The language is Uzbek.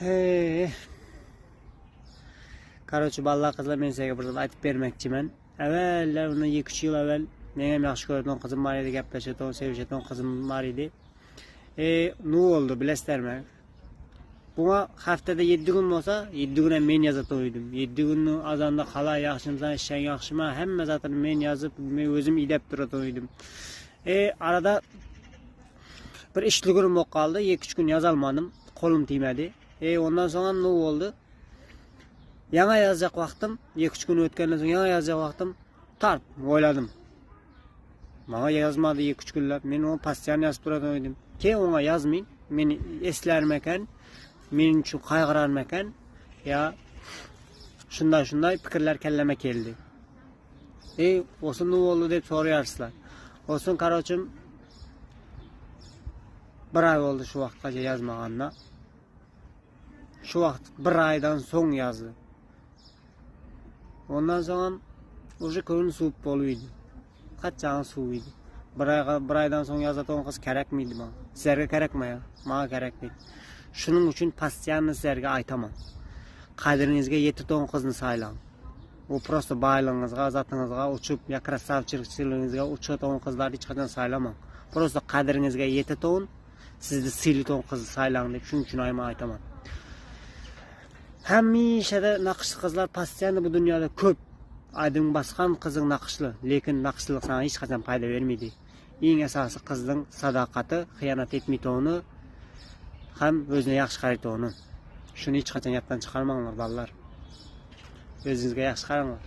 Hey. Короче, ballar qizlar, men sizga bir aytib bermoqchiman. Avvallar uni 2-3 yil avval men ham yaxshi ko'radigan qizim bor edi, gaplashadigan, sevishadigan qizim bor edi. Ne oldu bilasizlarmi? Buna haftada 7 gün bo'lsa, 7 gün ham men yozib edim. 7 günni azanda qalay yaxshimisan, ishing yaxshimi, hamma zatini men yozib, men o'zim idab turib edim. Arada bir ishli kunim bo'lib qoldi, 2-3 kun yozolmadim, qo'lim tegmadi. Ondan sonra ne oldu? Yana yazacak vaqtim, 2-3 kun o'tgandan so'ng yana yazacak vaqtim tart, o'yladim. Bana yazmadı 2-3 kunlab, men onu pastiyan yazib turgan edim. Keyin ona yazmayın, meni eslarmakan, men uchun qayg'urarmakan, ya shunday fikrlar kallama keldi. Olsun ne oldu deb so'rayarsizlar. Olsun karochim bir ay oldu şu vaqtgacha yazmagandan. Şu vaqt bir aydan so'ng yazdı. Ondan sonra o'sha ko'rin suv bo'luydi. Qachon suv edi. Bir aydan so'ng yozadigan qiz kerakmiydi bana? Sizlarga kerakmi ya? Bana kerakmaydi. Shuning uchun pastiyanni sizlarga aytaman. Qadringizga yetadigan qizni saylang. U prosta baylingizga, zatingizga uchib, ya krasavchiligingizga uchadigan qizlarni hech qachon saylamang. Prosta qadringizga yetadigan, sizni siylaydigan qizni saylang deb shuning uchun aytaman. Hamishada naqshli qizlar pastiyanni bu dunyoda ko'p. Aydın basqan qizing naqshli, lekin naqshlilik sana hech qachon foyda bermaydi. Eng asosiy qizning sadoqati, xiyonat etmaydigini, ham o'zini yaxshi qaraydigini. Shuni hech qachon yoddan chiqarmanglar, ballar. O'zingizga yaxshi qaranglar.